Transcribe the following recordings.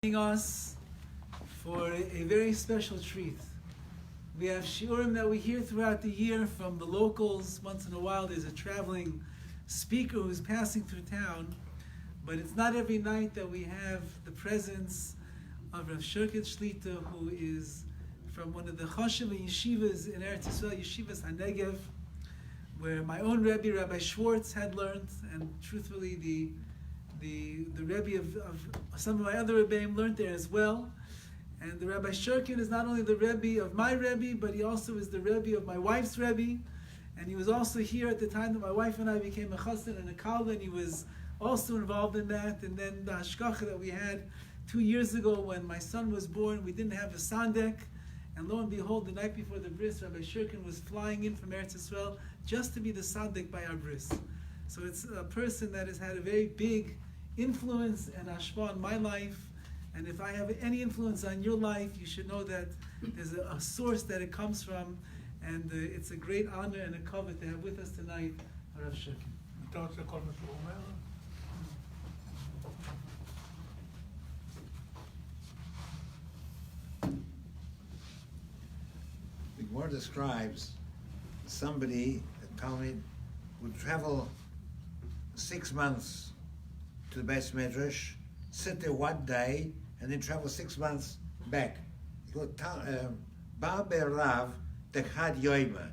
Us for a very special treat. We have shiurim that we hear throughout the year from the locals. Once in a while there's a traveling speaker who's passing through town, but it's not every night that we have the presence of Rav Shirken Shlita, who is from one of the Choshev yeshivas in Eretz Yisrael, Yeshivas HaNegev, where my own Rebbe, Rabbi Schwartz, had learned, and truthfully the Rebbe of some of my other Rebbeim learned there as well. And the Rabbi Shirken is not only the Rebbe of my Rebbe, but he also is the Rebbe of my wife's Rebbe. And he was also here at the time that my wife and I became a chassan and a kalva, and he was also involved in that. And then the hashgacha that we had 2 years ago when my son was born, we didn't have a sandek. And lo and behold, the night before the bris, Rabbi Shirken was flying in from Eretz Yisrael just to be the sandek by our bris. So it's a person that has had a very big influence and hashpah on my life, and if I have any influence on your life, you should know that there's a source that it comes from, and it's a great honor and a kavod to have with us tonight HaRav Shirken. The Gemara describes somebody, a Talmud, would travel 6 months to the Beis Medrash, sit there one day, and then travel 6 months back. He called Bar Rav Dechad Yoima.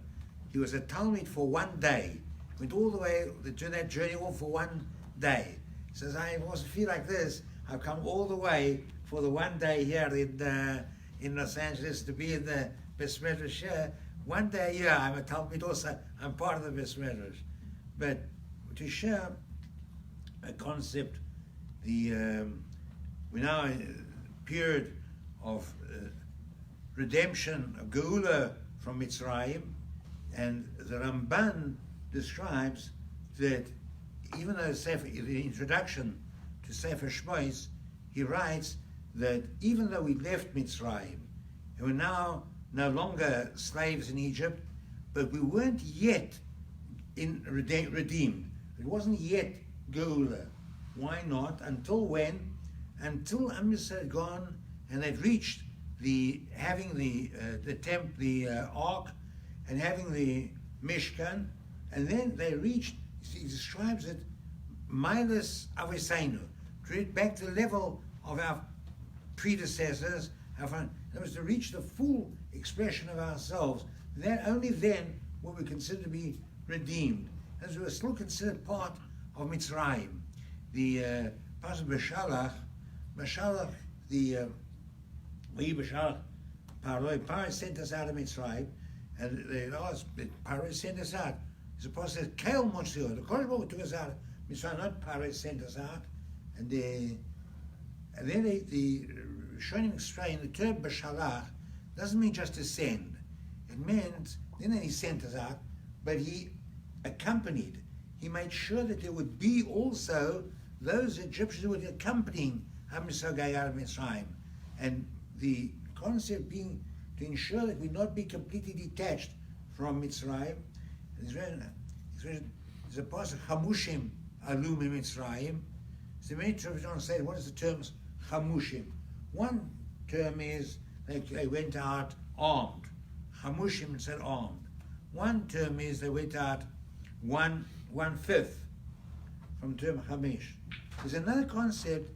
He was a Talmud for 1 day. Went all the way to that journey all for 1 day. He says, I wasn't feel like this. I've come all the way for the 1 day here in Los Angeles to be in the Beis Medrash here. 1 day a year, I'm a Talmud also. I'm part of the Beis Medrash. But to share a concept, we're now in a period of redemption, of Geula from Mitzrayim, and the Ramban describes that even though the introduction to Sefer Shmois, he writes that even though we left Mitzrayim, and we're now no longer slaves in Egypt, but we weren't yet redeemed. It wasn't yet Geula. Why not? Until when? Until Am Yisrael had gone and they'd reached having the ark and having the Mishkan, and then they reached. He describes it, minus Avisainu, back to the level of our predecessors. That was to reach the full expression of ourselves. That only then were we considered to be redeemed, as we were still considered part of Mitzrayim. The Passover Beshalach, Paro sent us out of Mitzrayim, and they asked, Paro sent us out. The Passover says, Kael Moshe, the Kodesh took us out of Mitzrayim, not Paro sent us out. And then the Shonim explain, the term Beshalach doesn't mean just to send. It meant, then he sent us out, but he accompanied. He made sure that there would be also those Egyptians who were accompanying Am Yisrael going out of Mitzrayim. And the concept being to ensure that we not be completely detached from Mitzrayim. There's a passage, Chamushim alum in Mitzrayim. So many traditions say, what is the term Chamushim? One term is they went out armed. Chamushim said armed. One term is they went out one fifth from the term Chamish. There's another concept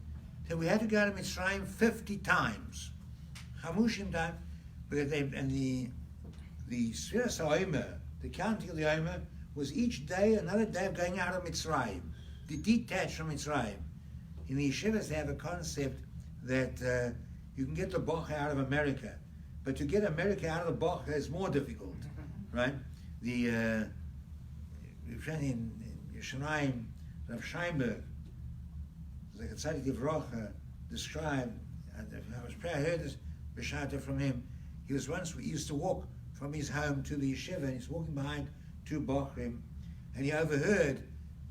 that we had to go to Mitzrayim 50 times. Chamushim time, because the Sfiras HaOmer, the counting of the Omer, was each day another day of going out of Mitzrayim, detached from Mitzrayim. In the yeshivas they have a concept that you can get the Bocha out of America, but to get America out of the Bocha is more difficult, right? In Yerushalayim, Rav Scheinberg, the Tzaddik Yivrocha, described, I heard this Beshata from him. He used to walk from his home to the yeshiva, and he's walking behind 2 Bochrim, and he overheard,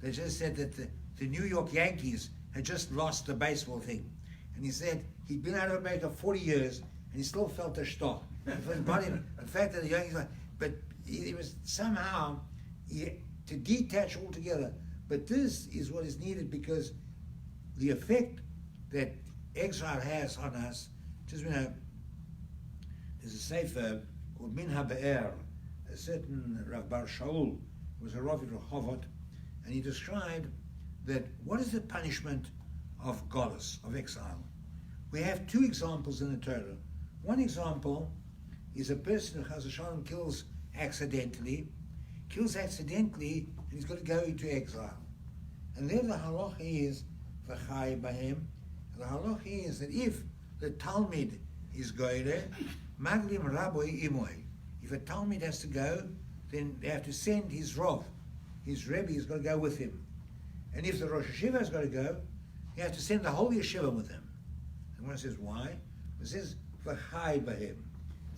they just said that the New York Yankees had just lost the baseball thing. And he said he'd been out of America 40 years, and he still felt a shtoch. The fact that the Yankees, but he was somehow, to detach altogether. But this is what is needed, because the effect that exile has on us. Just there's a sefer called Min HaBe'er. A certain Rav Bar Shaul was a Rav in Rehovot, and he described that what is the punishment of Golus, of exile. We have two examples in the Torah. One example is a person who Chas v'Shalom kills accidentally, and he's got to go into exile. And there the halacha is v'chai b'hem. The halacha is that if the Talmid is goyre, maglim raboi imoy. If a Talmid has to go, then they have to send his Rav. His Rebbe has got to go with him. And if the Rosh Yeshiva has got to go, he has to send the whole Yeshiva with him. And one says, why? It says, v'chai b'hem.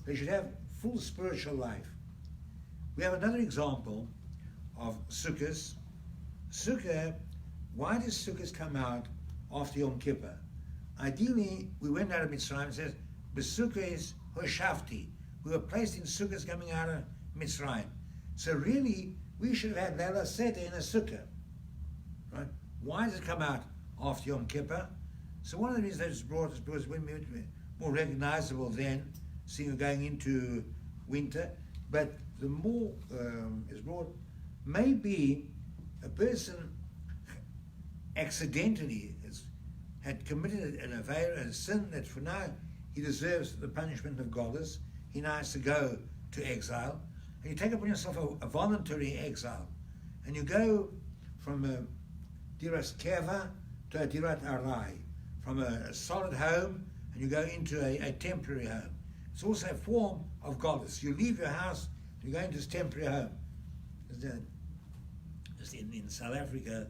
They should have full spiritual life. We have another example of Sukkot. Sukkot, why does Sukkot come out after Yom Kippur? Ideally, we went out of Mitzrayim, it says, B'Sukkot hoshafti. We were placed in Sukkot coming out of Mitzrayim. So really, we should have had Leila Seder in a Sukkah. Right? Why does it come out after Yom Kippur? So one of the reasons that it's brought is because we're more recognizable then, seeing we're going into winter. But the more is brought, maybe a person accidentally had committed an affair, a sin that for now he deserves the punishment of Golus. He now has to go to exile. And you take upon yourself a voluntary exile. And you go from a diras keva to a dirat arai, from a solid home, and you go into a temporary home. It's also a form of Golus. You leave your house, you go into this temporary home. In South Africa,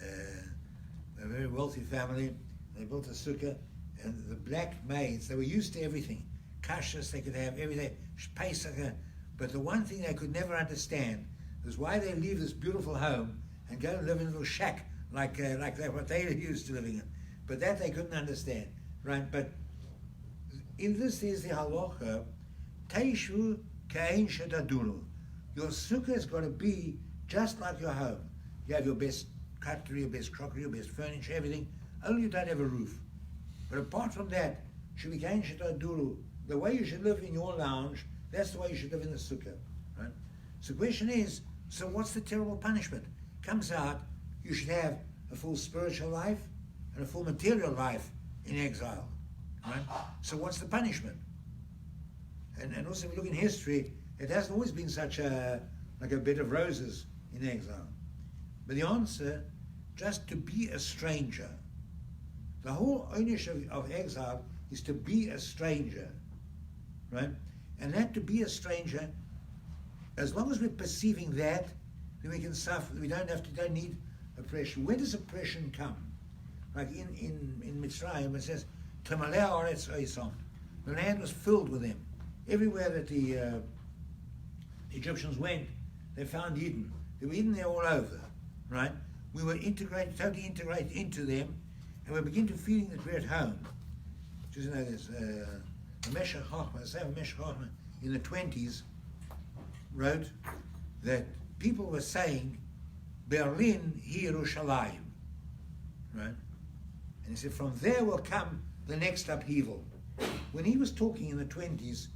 a very wealthy family, they built a sukkah, and the black maids, they were used to everything. Kashrus, they could have everything, Pesach, but the one thing they could never understand was why they leave this beautiful home and go and live in a little shack like what they used to living in. But that they couldn't understand, right? But in this is the halacha, Teishu ka'ein shedadunu. Your sukkah has got to be just like your home. You have your best cutlery, your best crockery, your best furniture, everything. Only you don't have a roof. But apart from that, should be ka'ein shedadunu. The way you should live in your lounge, that's the way you should live in the sukkah, right? So the question is, so what's the terrible punishment? Comes out, you should have a full spiritual life and a full material life in exile, right? So what's the punishment? And also if you look in history, it hasn't always been such like a bed of roses in exile. But the answer, just to be a stranger. The whole ownership of exile is to be a stranger, right? And that to be a stranger, as long as we're perceiving that, then we can suffer. We don't need oppression. Where does oppression come? Like in Mitzrayim, it says, "Tamalei haaretz oisom." The land was filled with them. Everywhere that the Egyptians went, they found Eden. They were Eden there all over, right? We were totally integrated into them, and we begin to feeling that we're at home. Just there's the Meshech Chochmah in the 20s wrote that people were saying, Berlin hi Yerushalayim, right? And he said, from there will come the next upheaval. When he was talking in the 20s,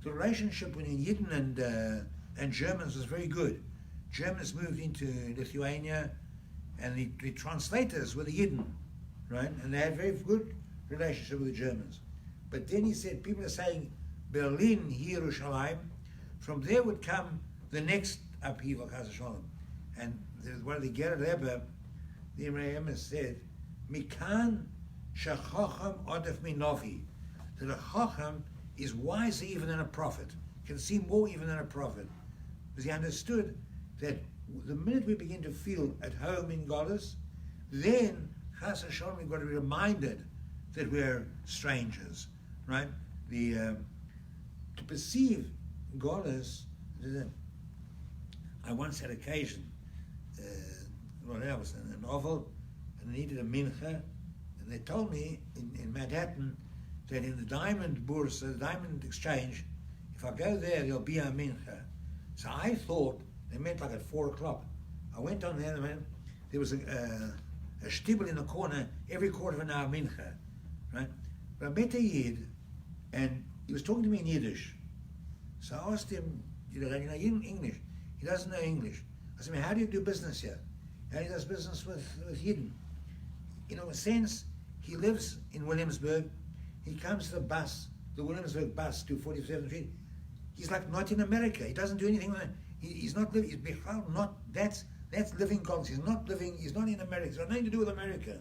the relationship between Yidden and Germans was very good. Germans moved into Lithuania, and the translators were the Yidden, right? And they had very good relationship with the Germans. But then he said, people are saying, Berlin hi Yerushalayim, from there would come the next upheaval, Chas v'Shalom. And one of the Ger Rebbe, the Rebbe said, Mikan shachacham odef minovi. That a chacham is wiser even than a prophet, can see more even than a prophet. Because he understood that the minute we begin to feel at home in Golus, then Chas v'Shalom, we've got to be reminded that we're strangers, right? To perceive Golus, I once had occasion, I was in an oval, and I needed a mincha, and they told me in Manhattan that in the diamond bourse, the diamond exchange, if I go there, there'll be a mincha. So I thought they meant like at 4 o'clock. I went on there, and there was a shtibel in the corner, every quarter of an hour mincha. right? But I met a Yid, and he was talking to me in Yiddish. So I asked him, you know, in English. He doesn't know English. I said, how do you do business here? How he does business with Yidden? In a sense, he lives in Williamsburg. He comes to the Williamsburg bus to 47th Street. He's like not in America. He doesn't do anything like that. He's not living. He's not. That's living goals. He's not living. He's not in America. It's got nothing to do with America.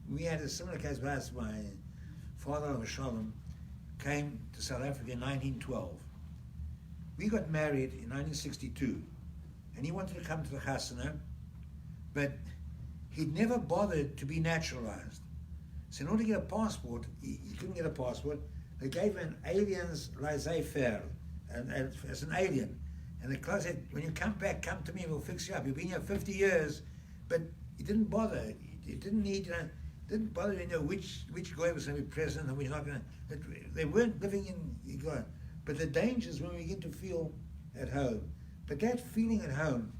We had a similar case with us. My father, HaRav Shalom, came to South Africa in 1912. We got married in 1962, and he wanted to come to the Chasana, but he'd never bothered to be naturalized. So in order to get a passport, he couldn't get a passport. They gave him an alien's laissez-faire, as an alien. And the class said, when you come back, come to me, we'll fix you up. You've been here 50 years, but he didn't bother. He didn't need, didn't bother to know which guy was going to be president and which not going to. They weren't living in God. But the danger is when we begin to feel at home. But that feeling at home,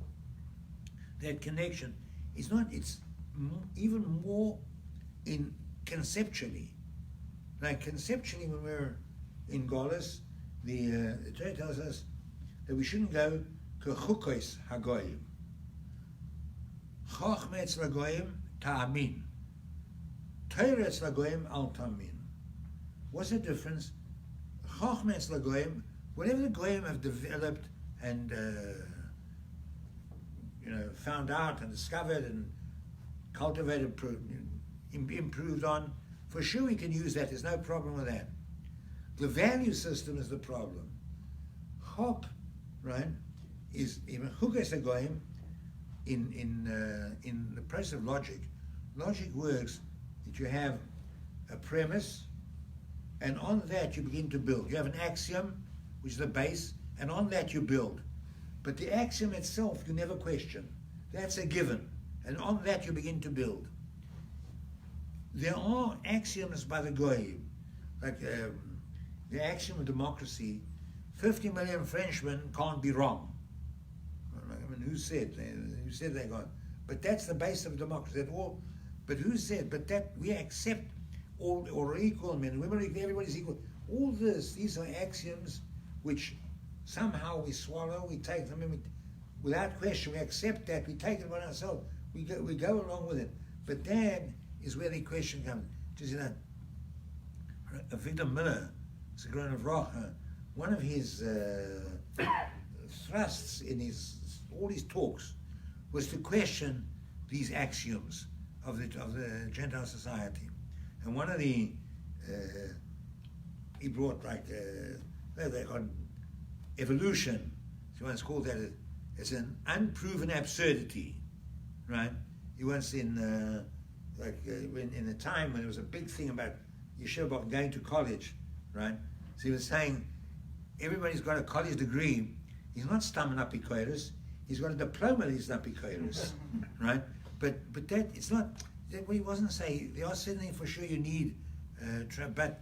that connection, it's even more in conceptually. Like conceptually, when we're in Golis, the Torah tells us that we shouldn't go kechukos hagoyim. Chachma etz lagoyim ta'amin. Torah etz lagoyim al ta'amin. What's the difference? Chachma etz lagoyim, whatever the goyim have developed and found out and discovered and cultivated, improved on, for sure we can use that. There's no problem with that. The value system is the problem. Chok, right, is even chukos hagoyim in the process of logic. Logic works that you have a premise, and on that you begin to build. You have an axiom, which is the base, and on that you build. But the axiom itself you never question. That's a given, and on that you begin to build. There are axioms by the Goyim, like the axiom of democracy: 50 million Frenchmen can't be wrong. I mean, who said they got? But that's the base of democracy. But who said? But that we accept all or equal men, women, everybody's equal. All these are axioms which somehow we swallow, we take them, and without question, we accept that, we take it on ourselves, we go along with it. But that is where the question comes. Just Victor Miller, Zechron Avrocha, one of his thrusts in all his talks was to question these axioms of the Gentile society. And one of he brought they called evolution. He once called that it's an unproven absurdity, right? He once in the time when there was a big thing about yeshiva going to college, right? So he was saying everybody's got a college degree. He's not stamming up Ikoiris. He's got a diploma that he's not Ikoiris, right? But that it's not. That what he wasn't saying. There are certainly for sure you need, but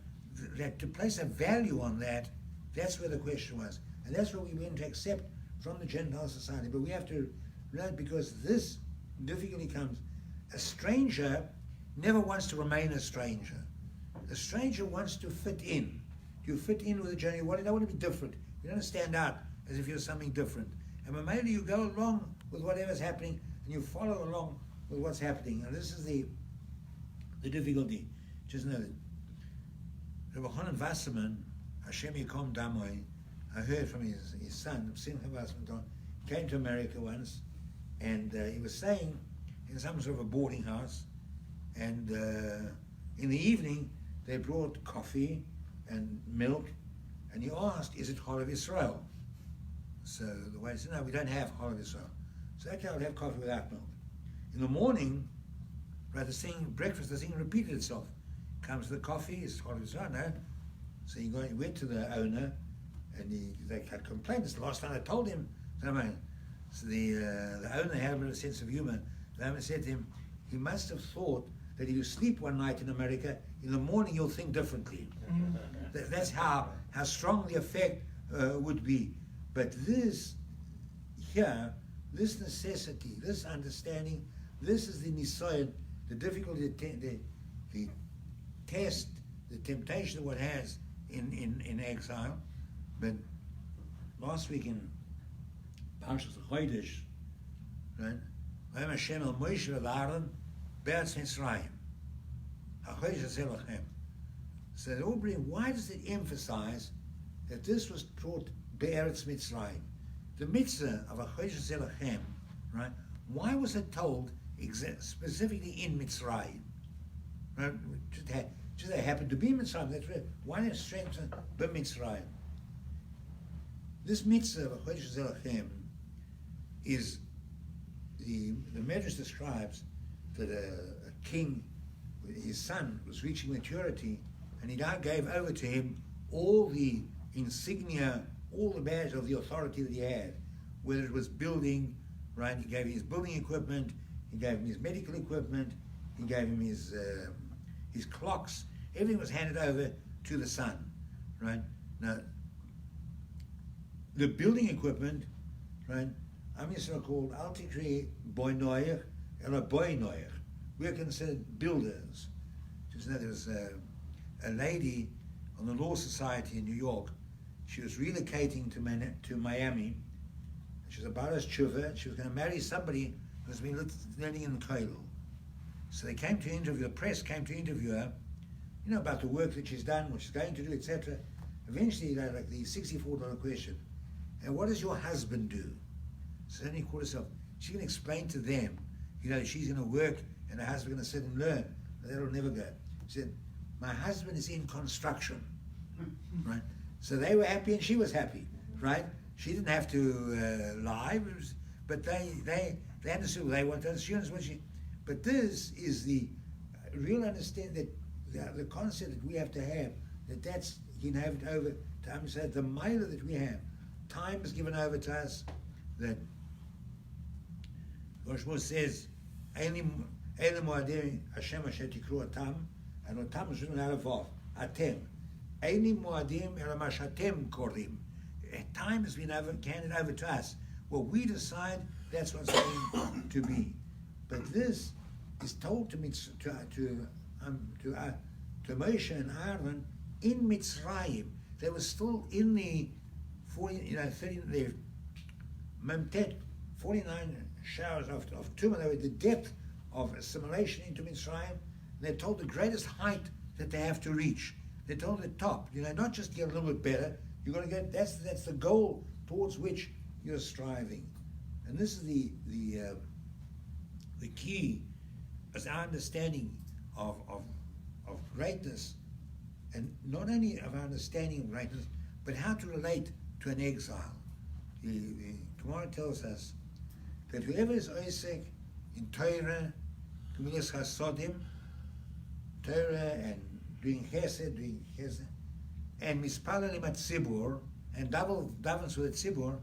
that to place a value on that, that's where the question was, and that's what we went to accept from the Gentile society. But we have to learn, because this difficulty comes. A stranger never wants to remain a stranger. A stranger wants to fit in. You fit in with the journey. You don't want to be different. You don't stand out as if you're something different. And maybe you go along with whatever's happening, and you follow along with what's happening. And this is the difficulty. Just know that Rabbi Chanan Wasserman, Hashem Yikom Damoy, I heard from his son, Simcha Wasserman, came to America once, and he was saying in some sort of a boarding house, and in the evening they brought coffee and milk, and he asked, is it HaRav Israel? So the waiter said, no, we don't have HaRav Israel. So okay, I'll have coffee without milk. In the morning, right, breakfast, the thing repeated itself. Comes the coffee, it's HaRav Israel, no? So he went to the owner, and they had complained. It's the last time I told him. So the owner had a bit of a sense of humor. The owner said to him, he must have thought that if you sleep one night in America, in the morning you'll think differently. That's how strong the effect would be. But this necessity, this understanding, this is the nisayon, the difficulty, the test the temptation that one has in exile. But last week in Parshas Chodesh, right? HaRav Moshe Shirken, Be'eretz Mitzrayim. HaChodesh Hazeh Lachem. So they all bring, why does it emphasize that this was taught Be'eretz Mitzrayim? The mitzvah of HaChodesh Hazeh Lachem, right? Why was it told specifically in Mitzrayim? Right? Just they happened to be Mitzrayim. That's right. Why not strengthen Mitzrayim? This mitzvah of HaChodesh Hazeh Lachem is the Medrash describes that a king, his son, was reaching maturity, and he now gave over to him all the insignia, all the badge of the authority that he had, whether it was building, right? He gave him his building equipment, he gave him his medical equipment, he gave him his clocks. Everything was handed over to the son, right? Now, the building equipment, right? Am Yisrael called Al Tikri Boy Noach and Boy Noach. We are considered builders. Just know there was a lady on the Law Society in New York. She was relocating to Miami. She was a Baras Tshuva. She was going to marry somebody who's been learning in the Kollel. So they came to interview, the press came to interview her, you know, about the work that she's done, what she's going to do, etc. Eventually, like the $64 question, and what does your husband do? So then he called herself, she can explain to them, you know, she's going to work and her husband's going to sit and learn. That'll never go. She said, my husband is in construction, right? So they were happy and she was happy, right? She didn't have to lie, but they understood, they wanted assurance when she, but this is the real understanding that the concept that we have to have, that's, you can have it over time. So the mila that we have, time is given over to us, that Rosh says, Eili moadim Hashem asher tikru atam, and atam is written out of Vav, atem. Eili moadim ela ma she'atem korim. Time has been handed over to us. What we decide, that's what's going to be. But this is told to Moshe and Aaron in Mitzrayim. They were still in the 49 showers of Tumah. They were the depth of assimilation into Mitzrayim. They're told the greatest height that they have to reach. They're told the top. You know, not just get a little bit better. You're going to get. That's the goal towards which you're striving. And this is the key, as our understanding of greatness, and not only of our understanding of greatness, but how to relate to an exile. The Gemara tells us that whoever is Osek in Torah, Gemilas Chasodim, Torah and doing Chesed, and Mispalalim at Tzibur, and davens with Tzibur,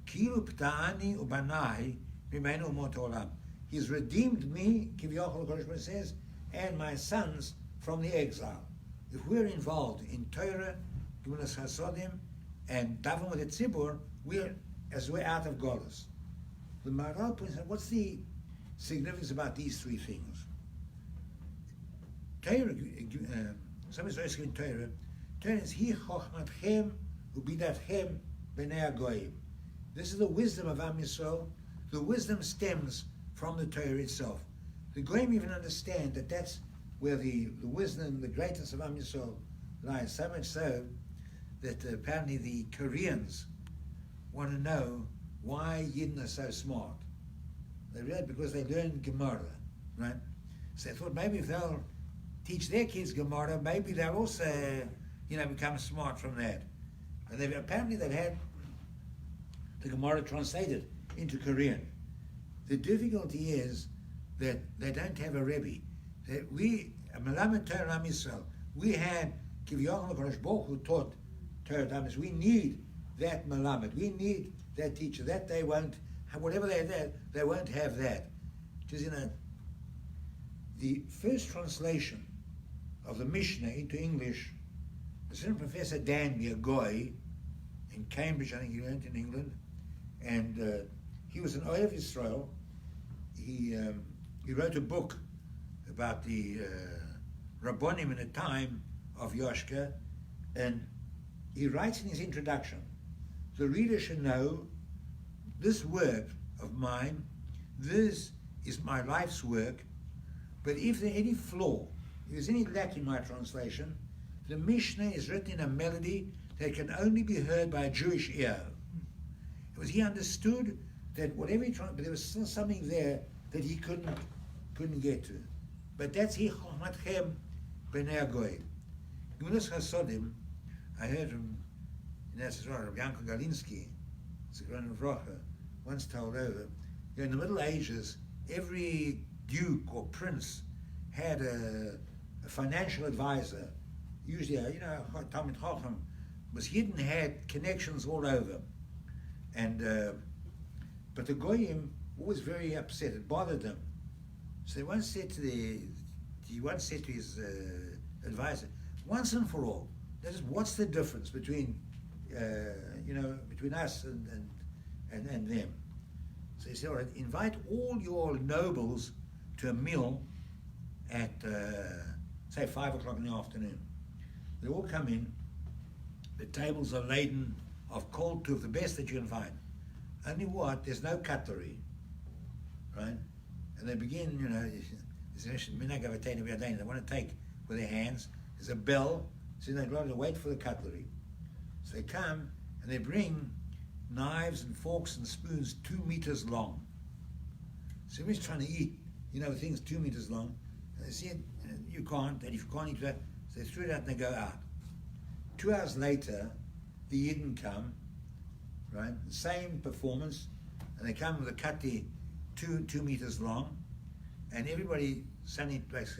Kilu Pta'ani Ubanai Mimenu Umot Olam. He's redeemed me, Kivyochel Kodesh says, and my sons from the exile. If we're involved in Torah, Gemilas Chasodim, and daven with the Tzibur, we're out of Golus. The Maharal points out, what's the significance about these three things? Torah, somebody's asking in Torah, Torah is Hi Chochmatchem Ubidatchem B'nei Agoyim. This is the wisdom of Am Yisrael. The wisdom stems from the Torah itself. The Goyim even understand that that's where the wisdom, the greatness of Am Yisrael lies. So much so that apparently the Koreans want to know why Yidden are so smart. They read because they learn Gemara, right? So they thought maybe if they'll teach their kids Gemara, maybe they'll also, become smart from that. And apparently they've had the Gemara translated into Korean. The difficulty is that they don't have a Rebbe. That we, Melamed Torah Am Yisrael, we had Kivyochel HaKadosh Baruch Hu taught Torah Am Yisrael. We need that Melamed. We need that teacher. That they won't, whatever they won't have that. Because, the first translation of the Mishnah into English, the certain Professor Danby, a Goy, in Cambridge, I think he learned in England, and he was an Ohev Yisrael. He wrote a book about the Rabbonim in the time of Yoshka, and he writes in his introduction, the reader should know this work of mine, this is my life's work, but if there's any flaw, if there's any lack in my translation, the Mishnah is written in a melody that can only be heard by a Jewish ear. It was he understood that whatever he tried, but there was still something there that he couldn't get to. But that's he Chomatchem B'nei Goy. Gemilas Chasodim, I heard from Rabbi Yankel Galinsky, Zikron Vrocha, once told over, in the Middle Ages, every duke or prince had a financial advisor, usually Talmid Chacham, was Yidden had connections all over, and but the Goyim was very upset. It bothered them. So he once said to his advisor, once and for all, that is, what's the difference between between us and them? So he said, all right, invite all your nobles to a meal at say 5 o'clock in the afternoon. They all come in. The tables are laden of cold tooth, the best that you can find. Only what? There's no cutlery, right? And they begin, they want to take with their hands. There's a bell, so they'd rather wait for the cutlery. So they come and they bring knives and forks and spoons 2 meters long. So everybody's trying to eat, things 2 meters long. And they see it, and you can't, and if you can't eat that, so they throw it out and they go out. 2 hours later, the Yidden come, right? The same performance, and they come with a kati 2 meters long, and everybody suddenly thinks,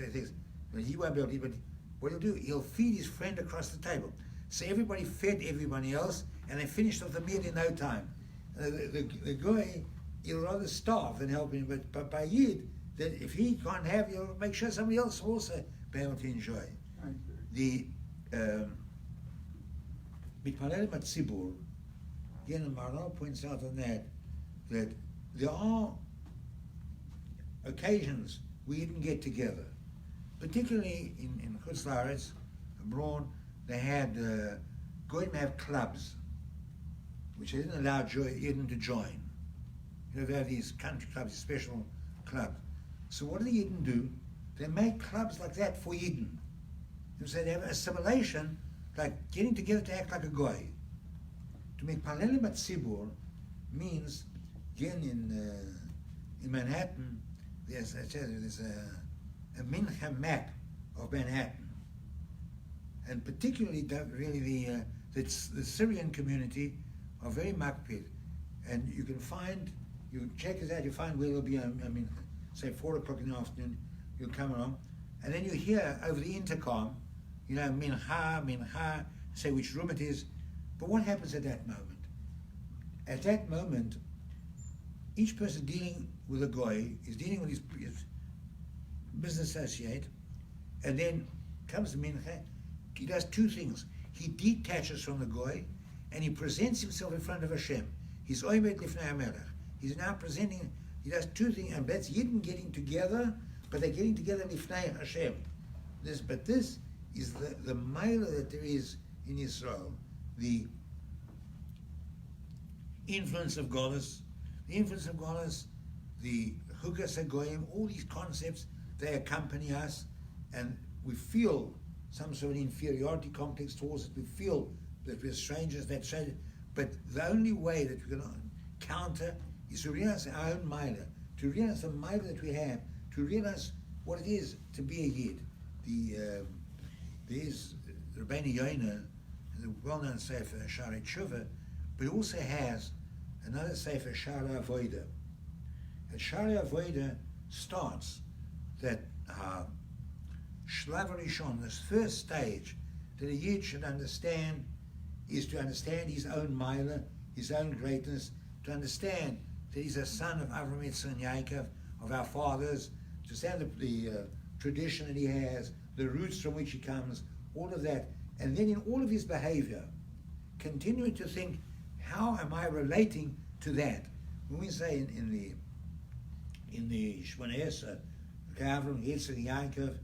well, he won't be able to eat, but what he'll do, he'll feed his friend across the table. So everybody fed everybody else, and they finished off the meal in no time. The guy, he'll rather starve than help him, but by Yid, that if he can't have, he'll make sure somebody else will also be able to enjoy. The Mitpalel Matzibur, again, Maharal points out on that there are occasions we didn't get together, particularly in Chutz La'aretz, abroad. They had going to have clubs, which they didn't allow Yidden to join. They have these country clubs, special clubs. So what do the Yidden do? They make clubs like that for Yidden. So they have assimilation, like getting together to act like a goy. To make Palel Matzibur means, again in Manhattan, there's a mincha map of Manhattan, and particularly the Syrian community are very makpid, and you check it out, you find where there'll be say 4 o'clock in the afternoon, you'll come along, and then you hear over the intercom, mincha, say which room it is. But what happens at that moment? At that moment, each person dealing with a goy is dealing with his business associate, and then comes the mincha. He does 2 things. He detaches from the goy, and he presents himself in front of Hashem. He's oimed lifnei HaMelech. He's now presenting. He does 2 things, and that's Yidden getting together, but they're getting together lifnei Hashem. This is the mile that there is in Israel, the influence of Golas, the Chukas HaGoyim, all these concepts, they accompany us, and we feel some sort of inferiority complex towards it. We feel that we're strangers, but the only way that we're going to counter is to realize our own Maila, to realize the Maila that we have, to realize what it is to be a Yid. There's Rabbeinu Yonah, the well-known Sefer Sha'arei Tshuva, but he also has another Sefer Sha'arei Avoda. And Sha'arei Avoda starts that Shlav Rishon, this first stage that a Yid should understand, is to understand his own Maila, his own greatness, to understand that he's a son of Avram, Yitzchak, and Yaakov, of our fathers, to understand the tradition that he has, the roots from which he comes, all of that, and then in all of his behavior, continuing to think, how am I relating to that? When we say in the Shmoneh Esrei, Avram, Yitzchak, Yaakov,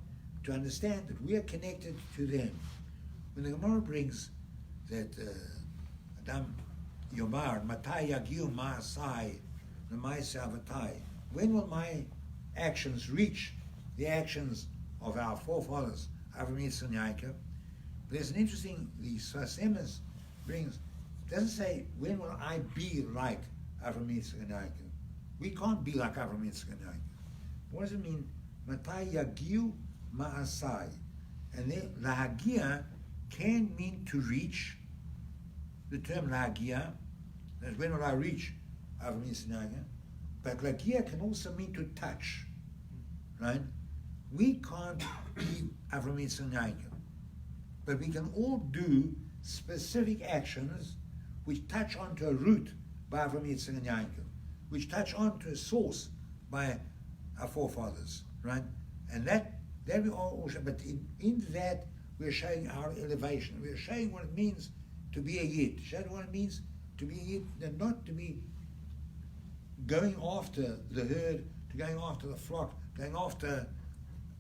to understand that we are connected to them. When the Gemara brings that Adam Yomar, Matai Yagiu Ma'asai, Namaisai Avatai, when will my actions reach the actions of our forefathers, Avraham, Yitzchak, and Yaakov? There's an interesting, the Sfas Emes brings, doesn't say, when will I be like Avraham, Yitzchak, and Yaakov? We can't be like Avraham, Yitzchak, and Yaakov. What does it mean? Matai Yagiu Ma'asai. And then Lahagia can mean to reach. The term Lahagia, that's when will I reach Avraham, Yitzchak, and Yaakov. But Lahagia can also mean to touch. Right? We can't be Avraham, Yitzchak, and Yaakov. But we can all do specific actions which touch onto a root by Avraham, Yitzchak, and Yaakov, which touch onto a source by our forefathers, right? And that we all, but in that we're showing our elevation. We're showing what it means to be a Yid. Showing what it means to be a Yid, and not to be going after the herd, to going after the flock, going after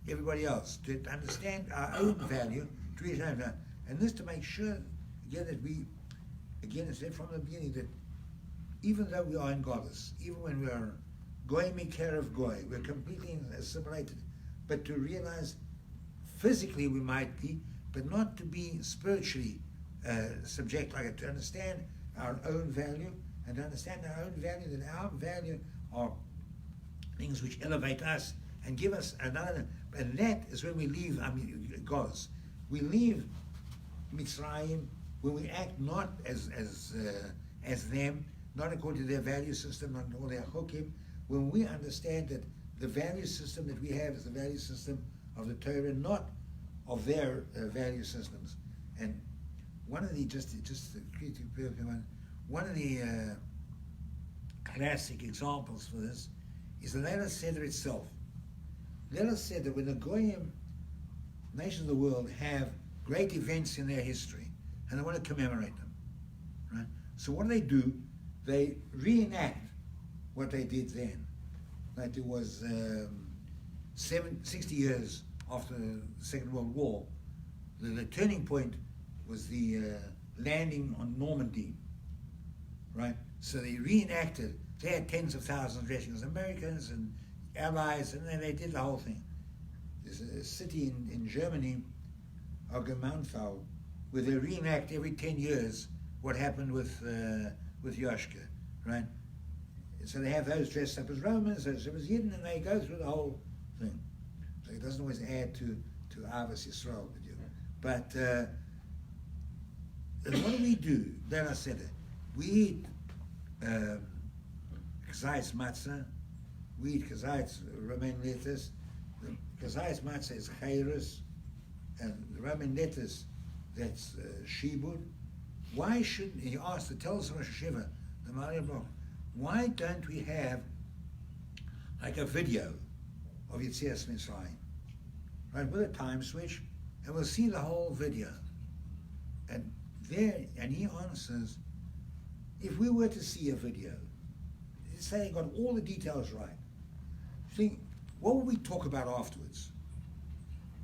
everybody else, to understand our own value, to reach our own value. And this to make sure, again, that we, again, I said from the beginning that even though we are in Goddess, even when we are Goy Mikerev Goy, we're completely assimilated, but to realize physically we might be, but not to be spiritually subject like it, to understand our own value, and to understand our own value, that our value are things which elevate us and give us another, and that is when we leave, Goddess. We leave Mitzrayim when we act not as them, not according to their value system, not all their chokim, when we understand that the value system that we have is the value system of the Torah, not of their value systems. And one of the one of the classic examples for this is the Leila Seder itself. Leila Seder, when the Goyim, nations of the world, have great events in their history and they want to commemorate them, right? So what do? They reenact what they did then. Like it was 60 years after the Second World War. The turning point was the landing on Normandy, right? So they reenacted. They had tens of thousands dressing as Americans and Allies, and then they did the whole thing. There's a city in Germany, Augermanfau, where they reenact every 10 years what happened with Yoshka, right? So they have those dressed up as Romans, those as Yidden, and they go through the whole thing. So it doesn't always add to Avos Yisrael with you. But what do? Then I said it. We eat kazayis matzah, we eat kazayis romaine lettuce. Kazayis matzah is chayris, and the romaine lettuce, that's shibud. Why shouldn't, he asked, to tell us Rosh Hashiva, the Maria Bloch, why don't we have like a video of Yetzias Mitzrayim, right, with a time switch, and we'll see the whole video. And he answers, if we were to see a video, say they got all the details right, think, what would we talk about afterwards?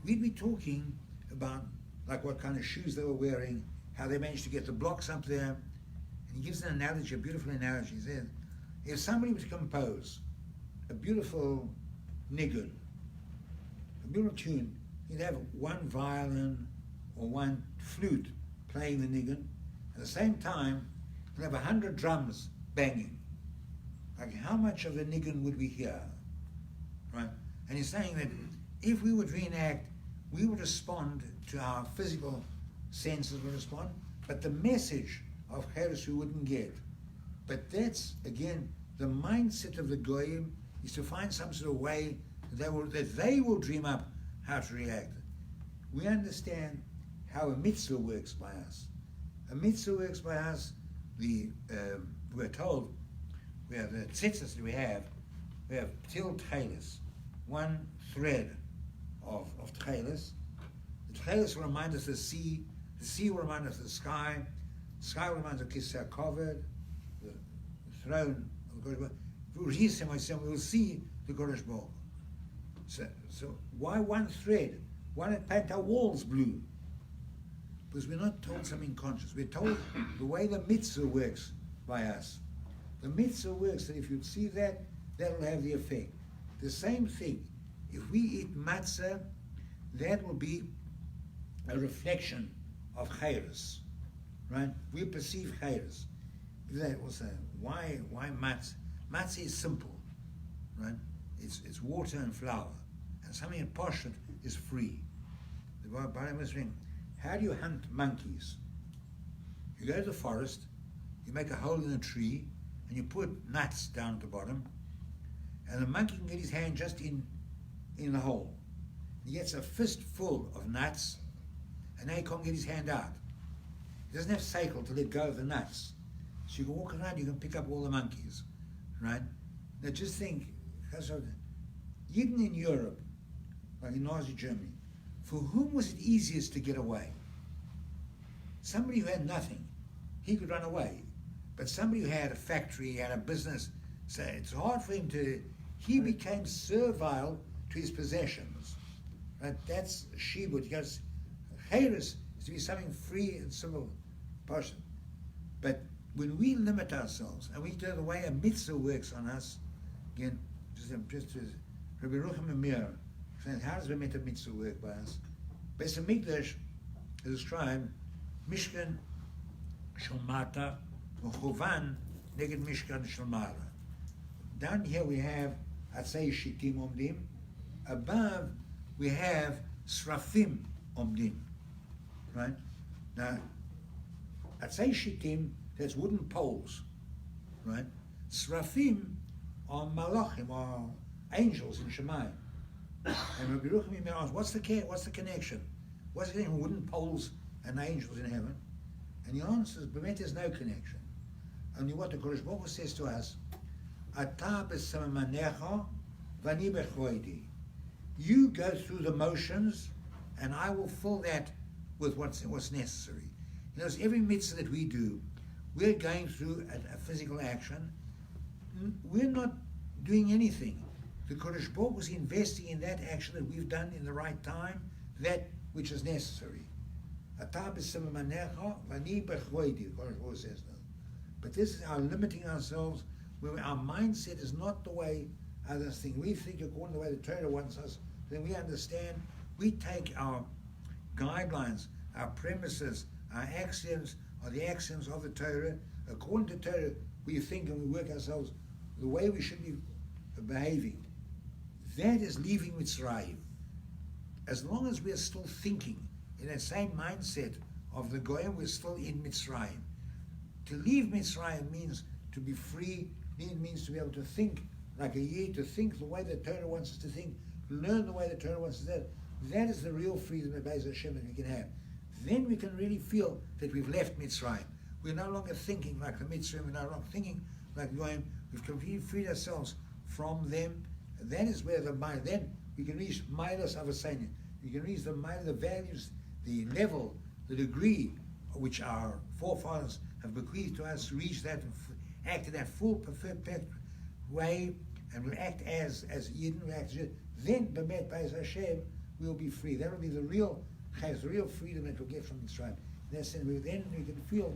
We'd be talking about like what kind of shoes they were wearing, how they managed to get the blocks up there. And he gives an analogy, a beautiful analogy. He says, if somebody was to compose a beautiful nigun, a beautiful tune, he'd have one violin or one flute playing the nigun. At the same time, he'd have 100 drums banging. Like, how much of the nigun would we hear? Right? And he's saying that if we would reenact, we would respond to our physical senses, would respond, but the message of Cheres we wouldn't get. But that's, again, the mindset of the Goyim is to find some sort of way that they will dream up how to react. We understand how a mitzvah works by us. A mitzvah works by us, we're told, we have the tzitzis that we have til tchelis, one thread of tchelis. The tchelis will remind us of the sea will remind us of the sky will remind us of Kisei HaKavod, the throne of the Kodesh Baruch Hu. We will see the Kodesh Baruch Hu. So why one thread? Why not paint our walls blue? Because we're not told something conscious. We're told the way the mitzvah works by us. The mitzvah works that if you see that, that will have the effect. The same thing, if we eat matzah, that will be a reflection of chayres, right? We perceive chayres. That will say, why matzah? Matzah is simple, right? It's water and flour, and something in Pashut is free. The Bible was saying, how do you hunt monkeys? You go to the forest, you make a hole in a tree, and you put nuts down at the bottom, and the monkey can get his hand just in the hole. He gets a fistful of nuts, and now he can't get his hand out. He doesn't have cycle to let go of the nuts. So you can walk around, you can pick up all the monkeys, right? Now just think, even in Europe, like in Nazi Germany, for whom was it easiest to get away? Somebody who had nothing, he could run away. But somebody who had a factory, had a business, so it's hard for him to, he became servile to his possessions. Right? That's shibud. Because chayres is to be something free and simple person. But when we limit ourselves, and we do the way a mitzvah works on us, again, just as Rabbi Rucham Amir saying, how does the mitzvah work by us? Beis HaMikdash is described, Mishkan Shalmata V'chovan Neged Mishkan Shalmara. Down here we have Atzei Shitim Omdim. Above we have Srafim Omdim. Right? Now, Atzei Shitim, that's wooden poles. Right? Srafim are Malachim, are angels in Shemayim. And Rabbi Rucham asked, what's the connection? What's the connection with wooden poles and angels in heaven? And the answer is, Bemet, there's no connection. Only what the Kodesh Baruch Hu says to us, Ata b'samamanecha v'ani b'choidi. You go through the motions, and I will fill that with what's necessary. You know, every mitzvah that we do, we're going through a physical action. We're not doing anything. The Kodesh Baruch Hu is investing in that action that we've done in the right time, that which is necessary. Ata b'samamanecha v'ani b'choidi, the Kodesh Baruch Hu says that. But this is our limiting ourselves, where our mindset is not the way others think. We think according to the way the Torah wants us, then we understand, we take our guidelines, our premises, our axioms, are the axioms of the Torah. According to Torah, we think and we work ourselves the way we should be behaving. That is leaving Mitzrayim. As long as we are still thinking in that same mindset of the Goyim, we're still in Mitzrayim. To leave Mitzrayim means to be free, it means to be able to think like a Yid, to think the way the Torah wants us to think, learn the way the Torah wants us to think. That is the real freedom of Beis Hashem that we can have. Then we can really feel that we've left Mitzrayim. We're no longer thinking like the Mitzrayim, we're no longer thinking like Goyim. We've completely freed ourselves from them. And that is where the mind, then we can reach Milas Avasanya. We can reach the values, the level, the degree which our forefathers have bequeathed to us, reach that and act in that full, perfect way, and we'll act as Yidden, we'll act as Yidden. Then, Bemet Beis Hashem, we'll be free. That will be the real freedom that we'll get from Mitzrayim. Then we can feel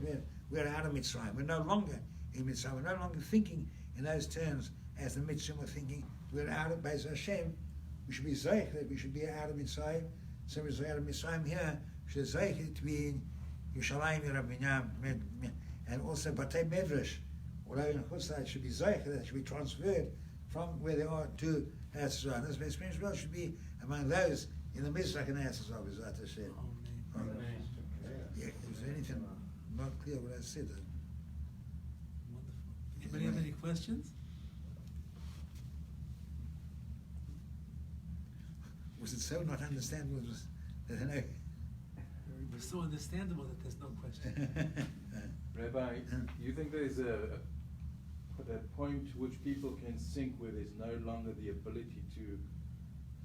we're out of Mitzrayim. We're no longer in Mitzrayim. We're no longer thinking in those terms as the Mitzrayim were thinking. We're out of Beis Hashem. We should be Zoich, that we should be out of Mitzrayim. So we're out of Mitzrayim here. We should Zoich to be in Yerushalayim, Yerabinah, and also Batei Medrash, although in Chutzlah should be Zoich, that should be transferred from where they are to Eretz Yisrael. This experience well should be among those in the Mizrach and Eretz Yisrael, B'ezrat Hashem. Amen. Yeah, is there anything not clear what I said? Wonderful. Anybody have any questions? Was it so not understandable that I know? It was so understandable that there's no question. Rabbi, you think there's a point to which people can sink where there's no longer the ability to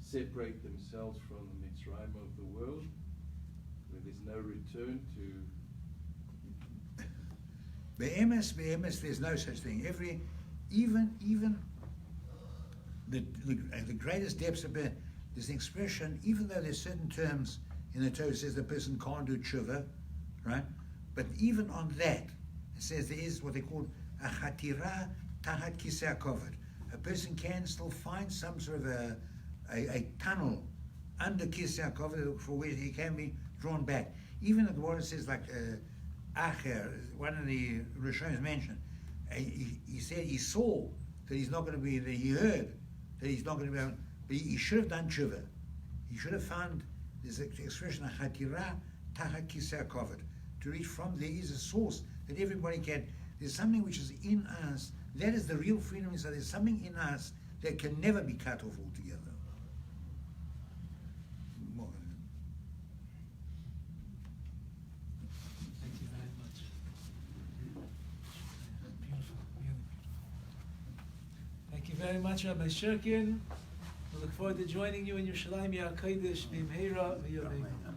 separate themselves from the Mitzrayim of the world, where there's no return to? Be'emes, there's no such thing. Even the greatest depths of there's an expression, even though there's certain terms in the Torah, it says the person can't do tshuva, right? But even on that, it says there is what they call a chatira tahat kisei hakovod. A person can still find some sort of a tunnel under kisei hakovod for where he can be drawn back. Even at the water says like Acher, one of the Rishonim mentioned, he said he saw that he's not going to be, that he heard that he's not going to be able, but he should have done tshuva. He should have found this expression, chatira tahat kisei hakovod, to reach from. There is a source that everybody can. There's something which is in us. That is the real freedom. Is that there's something in us that can never be cut off altogether. Thank you very much. Beautiful, really beautiful. Thank you very much, Rabbi Shirken. We look forward to joining you in Yerushalayim, Yah Kodesh, B'Mheira V'Yameinu.